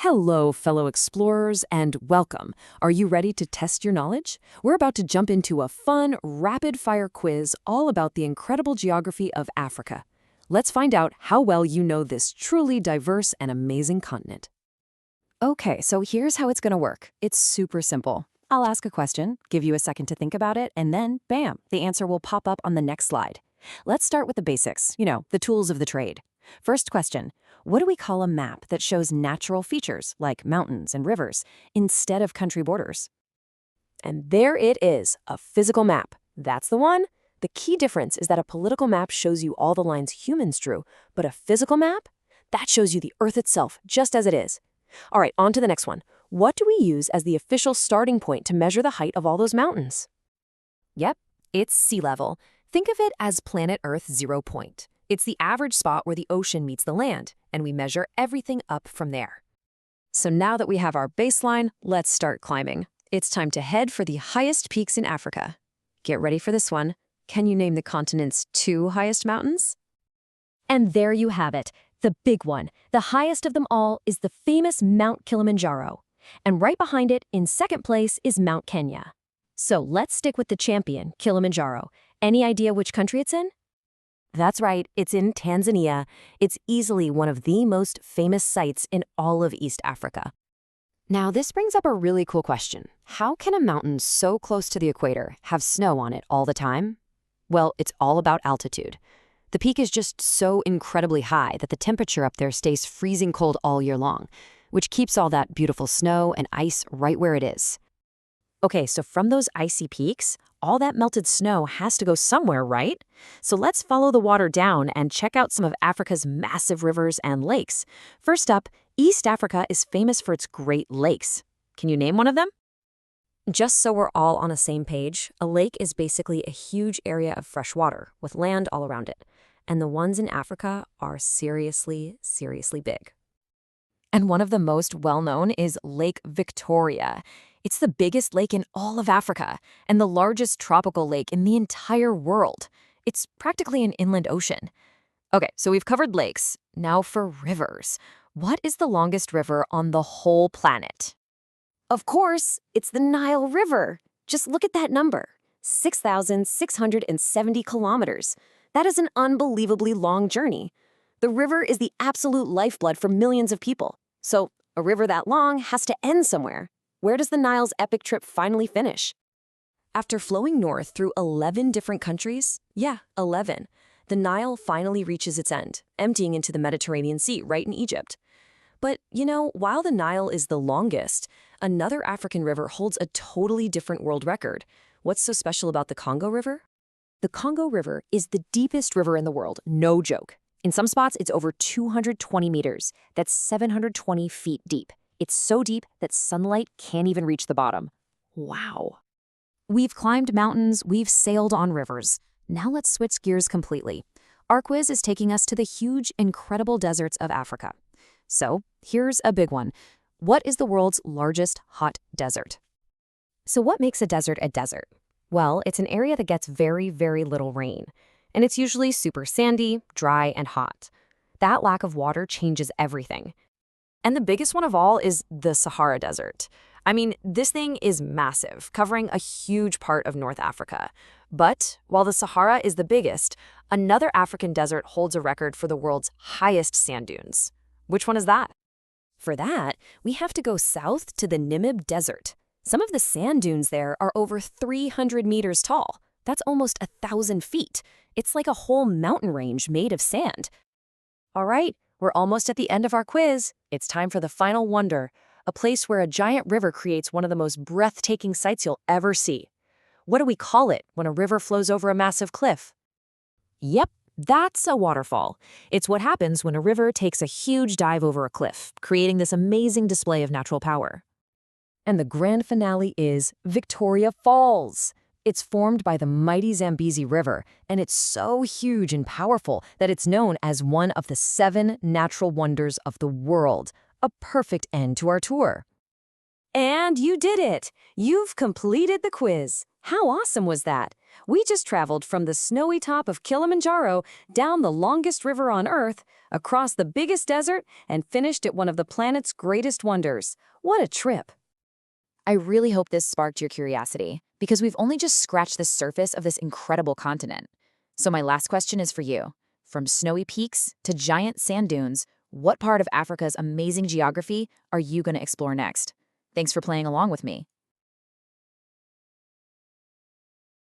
Hello, fellow explorers, and welcome. Are you ready to test your knowledge? We're about to jump into a fun, rapid-fire quiz all about the incredible geography of Africa. Let's find out how well you know this truly diverse and amazing continent. Okay, so here's how it's going to work. It's super simple. I'll ask a question, give you a second to think about it, and then, bam, the answer will pop up on the next slide. Let's start with the basics, the tools of the trade. First question, what do we call a map that shows natural features like mountains and rivers instead of country borders? And there it is, a physical map. That's the one. The key difference is that a political map shows you all the lines humans drew, but a physical map? That shows you the Earth itself, just as it is. All right, on to the next one. What do we use as the official starting point to measure the height of all those mountains? Yep, it's sea level. Think of it as planet Earth's 0 point. It's the average spot where the ocean meets the land, and we measure everything up from there. So now that we have our baseline, let's start climbing. It's time to head for the highest peaks in Africa. Get ready for this one. Can you name the continent's 2 highest mountains? And there you have it, the big one. The highest of them all is the famous Mount Kilimanjaro. And right behind it, in second place, is Mount Kenya. So let's stick with the champion, Kilimanjaro. Any idea which country it's in? That's right, it's in Tanzania. It's easily one of the most famous sites in all of East Africa. Now, this brings up a really cool question. How can a mountain so close to the equator have snow on it all the time? Well, it's all about altitude. The peak is just so incredibly high that the temperature up there stays freezing cold all year long, which keeps all that beautiful snow and ice right where it is. Okay, so from those icy peaks, all that melted snow has to go somewhere, right? So let's follow the water down and check out some of Africa's massive rivers and lakes. First up, East Africa is famous for its Great Lakes. Can you name one of them? Just so we're all on the same page, a lake is basically a huge area of fresh water with land all around it. And the ones in Africa are seriously, seriously big. And one of the most well-known is Lake Victoria. It's the biggest lake in all of Africa and the largest tropical lake in the entire world. It's practically an inland ocean. Okay, so we've covered lakes. Now for rivers. What is the longest river on the whole planet? Of course, it's the Nile River. Just look at that number, 6,670 kilometers. That is an unbelievably long journey. The river is the absolute lifeblood for millions of people. So a river that long has to end somewhere. Where does the Nile's epic trip finally finish? After flowing north through 11 different countries, 11, the Nile finally reaches its end, emptying into the Mediterranean Sea right in Egypt. But, while the Nile is the longest, another African river holds a totally different world record. What's so special about the Congo River? The Congo River is the deepest river in the world, no joke. In some spots, it's over 220 meters. That's 720 feet deep. It's so deep that sunlight can't even reach the bottom. Wow. We've climbed mountains, we've sailed on rivers. Now let's switch gears completely. Our quiz is taking us to the huge, incredible deserts of Africa. So here's a big one. What is the world's largest hot desert? So what makes a desert a desert? Well, it's an area that gets very, very little rain. And it's usually super sandy, dry, and hot. That lack of water changes everything. And the biggest one of all is the Sahara Desert. I mean, this thing is massive, covering a huge part of North Africa. But while the Sahara is the biggest, another African desert holds a record for the world's highest sand dunes. Which one is that? For that, we have to go south to the Namib Desert. Some of the sand dunes there are over 300 meters tall. That's almost 1,000 feet. It's like a whole mountain range made of sand. All right, we're almost at the end of our quiz. It's time for the final wonder, a place where a giant river creates one of the most breathtaking sights you'll ever see. What do we call it when a river flows over a massive cliff? Yep, that's a waterfall. It's what happens when a river takes a huge dive over a cliff, creating this amazing display of natural power. And the grand finale is Victoria Falls. It's formed by the mighty Zambezi River, and it's so huge and powerful that it's known as one of the 7 natural wonders of the world, a perfect end to our tour. And you did it! You've completed the quiz. How awesome was that? We just traveled from the snowy top of Kilimanjaro down the longest river on Earth, across the biggest desert, and finished at one of the planet's greatest wonders. What a trip! I really hope this sparked your curiosity, because we've only just scratched the surface of this incredible continent. So my last question is for you. From snowy peaks to giant sand dunes, what part of Africa's amazing geography are you going to explore next? Thanks for playing along with me.